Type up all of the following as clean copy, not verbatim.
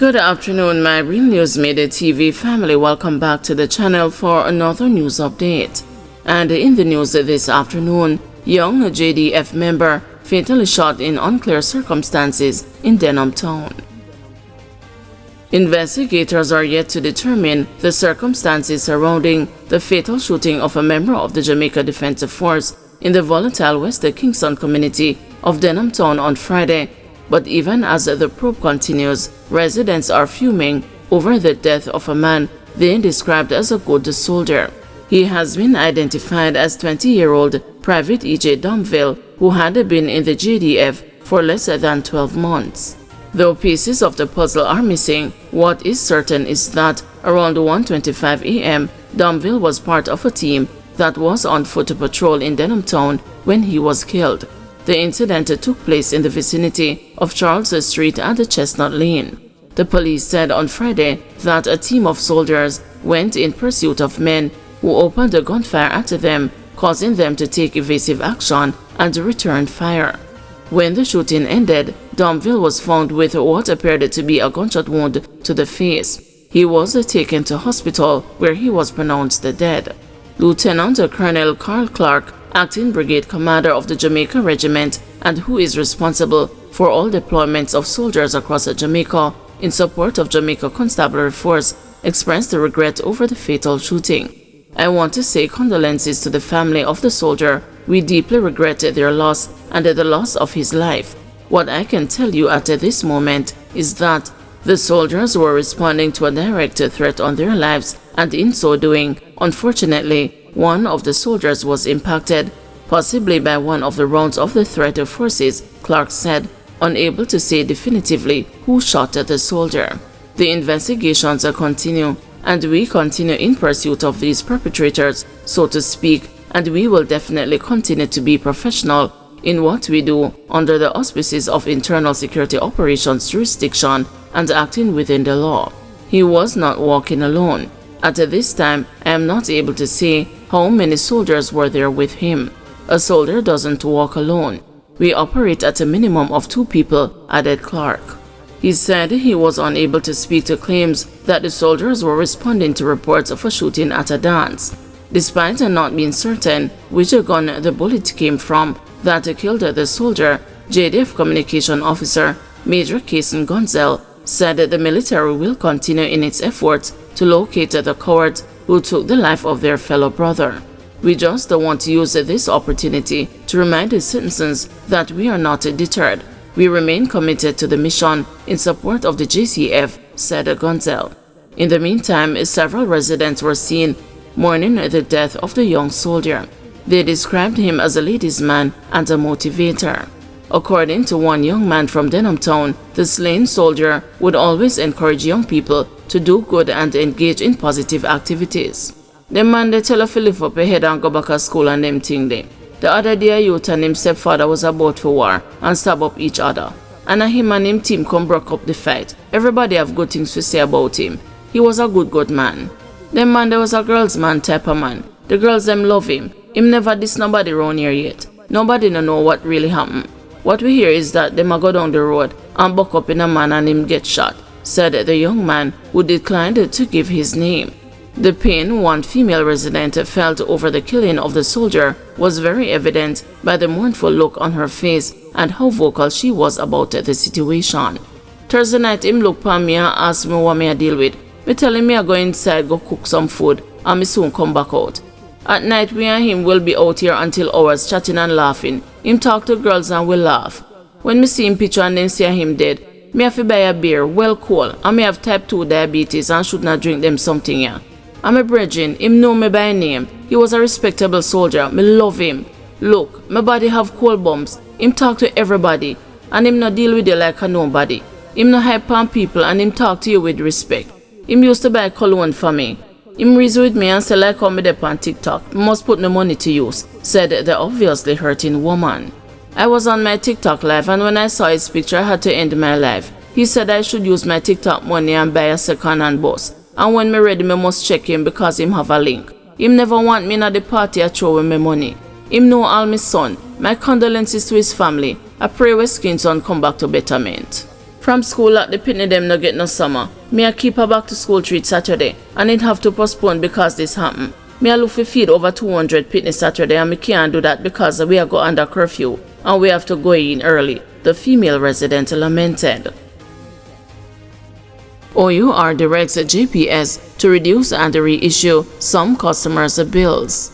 Good afternoon, my Real News Midday TV family. Welcome back to the channel for another news update. And in the news this afternoon, young JDF member fatally shot in unclear circumstances in Denham Town. Investigators are yet to determine the circumstances surrounding the fatal shooting of a member of the Jamaica Defensive Force in the volatile West Kingston community of Denham Town on Friday. But even as the probe continues, residents are fuming over the death of a man they described as a good soldier. He has been identified as 20-year-old Private E.J. Domville, who had been in the JDF for less than 12 months. Though pieces of the puzzle are missing, what is certain is that around 1:25 a.m., Domville was part of a team that was on foot patrol in Denham Town when he was killed. The incident took place in the vicinity of Charles Street and Chestnut Lane. The police said on Friday that a team of soldiers went in pursuit of men who opened a gunfire at them, causing them to take evasive action and return fire. When the shooting ended, Domville was found with what appeared to be a gunshot wound to the face. He was taken to hospital where he was pronounced dead. Lieutenant Colonel Carl Clark, acting brigade commander of the Jamaica Regiment and who is responsible for all deployments of soldiers across Jamaica in support of Jamaica Constabulary Force, expressed regret over the fatal shooting. "I want to say condolences to the family of the soldier. We deeply regret their loss and the loss of his life. What I can tell you at this moment is that the soldiers were responding to a direct threat on their lives, and in so doing, unfortunately, one of the soldiers was impacted, possibly by one of the rounds of the threat forces," Clark said, unable to say definitively who shot at the soldier. "The investigations continue, and we continue in pursuit of these perpetrators, so to speak, and we will definitely continue to be professional in what we do under the auspices of Internal Security Operations jurisdiction and acting within the law." He was not walking alone. "At this time, I am not able to say how many soldiers were there with him. A soldier doesn't walk alone. We operate at a minimum of 2 people," added Clark. He said he was unable to speak to claims that the soldiers were responding to reports of a shooting at a dance. Despite not being certain which gun the bullet came from that killed the soldier, JDF Communication Officer Major Cason Gonzel said the military will continue in its efforts to locate the cowards who took the life of their fellow brother. "We just want to use this opportunity to remind the citizens that we are not deterred. We remain committed to the mission in support of the JCF," said Gonzel. In the meantime, several residents were seen mourning the death of the young soldier. They described him as a ladies' man and a motivator. According to one young man from Denham Town, the slain soldier would always encourage young people to do good and engage in positive activities. "Them man they tell her to lift up your head and go back to school and them thing there. The other day a youth and him stepfather was about for war and stab up each other. And him and him team come broke up the fight. Everybody have good things to say about him. He was a good man. Them man there was a girl's man type of man. The girls them love him. Him never diss nobody round here yet. Nobody no know what really happened. What we hear is that them a go down the road and buck up in a man and him get shot," said the young man, who declined to give his name. The pain one female resident felt over the killing of the soldier was very evident by the mournful look on her face and how vocal she was about the situation. "Thursday night him look pon me and ask me what me a deal with. Me tell him me a go inside go cook some food and me soon come back out. At night we and him will be out here until hours chatting and laughing. Him talk to girls and we laugh. When me see him picture and then see him dead, me have to buy a beer, well cold, and me have type 2 diabetes and should not drink them something here. And my brethren, him know me by name. He was a respectable soldier. Me love him. Look, my body have cold bumps. Him talk to everybody, and him not deal with you like a nobody. Him not hype on people, and him talk to you with respect. Him used to buy cologne for me. Him reason with me and say like how me dey on TikTok. Must put my money to use," said the obviously hurting woman. "I was on my TikTok live, and when I saw his picture, I had to end my live. He said I should use my TikTok money and buy a second-hand bus. And when me ready, me must check him because him have a link. Him never want me at the party I throw away my money. Him know all my son. My condolences to his family. I pray West Kingston come back to betterment." From school at the pitney them no get no summer. Me a keep her back to school treat Saturday and it have to postpone because this happen. Me a look for feed over 200 pitney Saturday and me can't do that because we are go under curfew and we have to go in early, the female resident lamented. OUR directs JPS to reduce and reissue some customers' bills.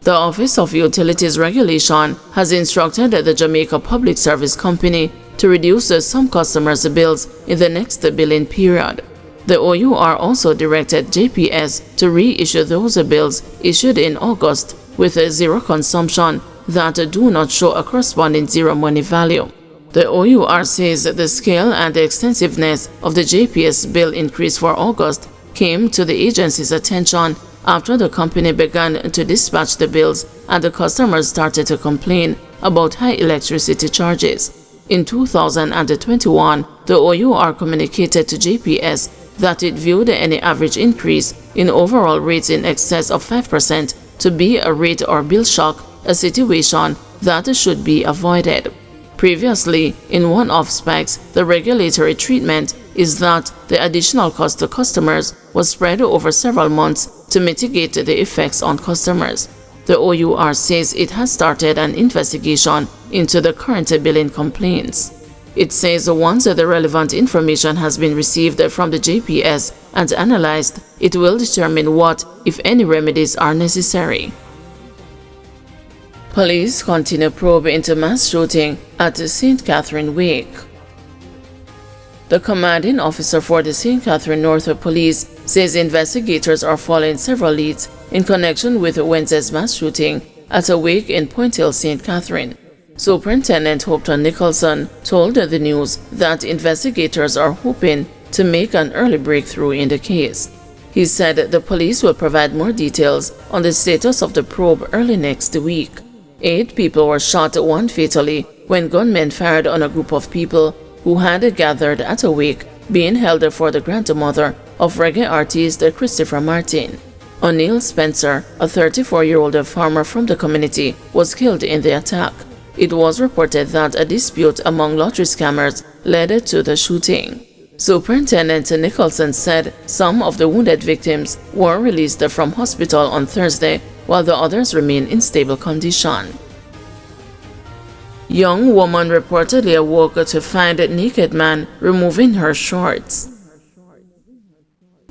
The Office of Utilities Regulation has instructed the Jamaica Public Service Company to reduce some customers' bills in the next billing period. The OUR also directed JPS to reissue those bills issued in August with zero consumption that do not show a corresponding zero money value. The OUR says the scale and the extensiveness of the JPS bill increase for August came to the agency's attention after the company began to dispatch the bills and the customers started to complain about high electricity charges. In 2021, the OUR communicated to JPS that it viewed any average increase in overall rates in excess of 5% to be a rate or bill shock, a situation that should be avoided. Previously, in one-off specs, the regulatory treatment is that the additional cost to customers was spread over several months to mitigate the effects on customers. The OUR says it has started an investigation into the current billing complaints. It says once the relevant information has been received from the JPS and analyzed, it will determine what, if any, remedies are necessary. Police continue probe into mass shooting at the St. Catherine Wake. The commanding officer for the St. Catherine North Police says investigators are following several leads in connection with Wednesday's mass shooting at a wake in Point Hill, St. Catherine. Superintendent Hopton Nicholson told the news that investigators are hoping to make an early breakthrough in the case. He said the police will provide more details on the status of the probe early next week. 8 people were shot, 1 fatally, when gunmen fired on a group of people who had gathered at a wake being held for the grandmother of reggae artist Christopher Martin. O'Neill Spencer, a 34-year-old farmer from the community, was killed in the attack. It was reported that a dispute among lottery scammers led to the shooting. Superintendent Nicholson said some of the wounded victims were released from hospital on Thursday, while the others remain in stable condition. Young woman reportedly awoke to find a naked man removing her shorts.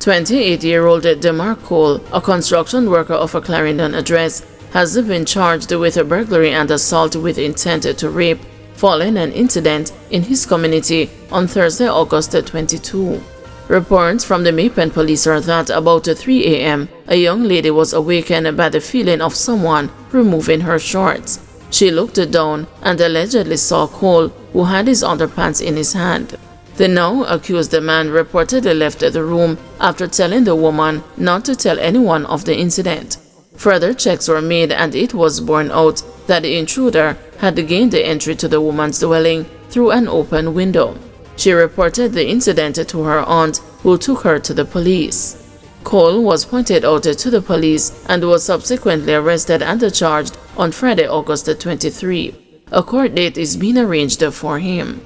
28-year-old Demar Cole, a construction worker of a Clarendon address, has been charged with a burglary and assault with intent to rape following an incident in his community on Thursday, August 22. Reports from the Maypen police are that about 3 a.m., a young lady was awakened by the feeling of someone removing her shorts. She looked down and allegedly saw Cole, who had his underpants in his hand. The now accused man reportedly left the room after telling the woman not to tell anyone of the incident. Further checks were made and it was borne out that the intruder had gained the entry to the woman's dwelling through an open window. She reported the incident to her aunt, who took her to the police. Cole was pointed out to the police and was subsequently arrested and charged on Friday, August 23. A court date is being arranged for him.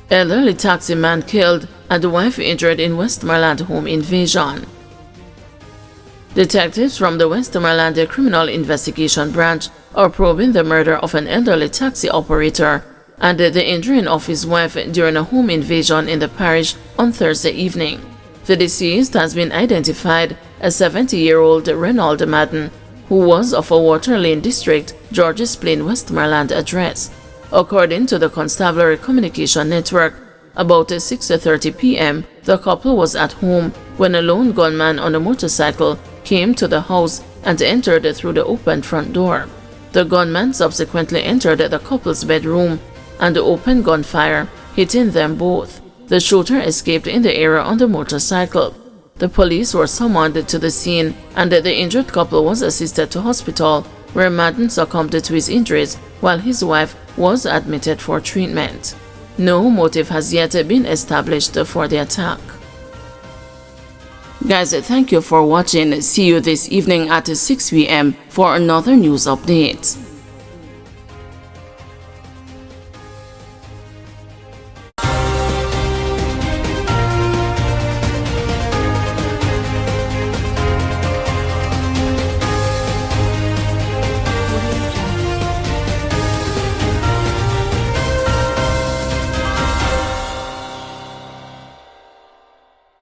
Elderly taxi man killed and wife injured in Westmoreland home invasion. Detectives from the Westmoreland Criminal Investigation Branch are probing the murder of an elderly taxi operator and the injuring of his wife during a home invasion in the parish on Thursday evening. The deceased has been identified as 70-year-old Reynold Madden, who was of a Water Lane District, Georges Plain, Westmoreland address. According to the Constabulary Communication Network, about 6:30 p.m., the couple was at home when a lone gunman on a motorcycle came to the house and entered through the open front door. The gunman subsequently entered the couple's bedroom and opened gunfire, hitting them both. The shooter escaped in the area on the motorcycle. The police were summoned to the scene and the injured couple was assisted to hospital, where Madden succumbed to his injuries while his wife was admitted for treatment. No motive has yet been established for the attack. Guys, thank you for watching. See you this evening at 6 p.m. for another news update.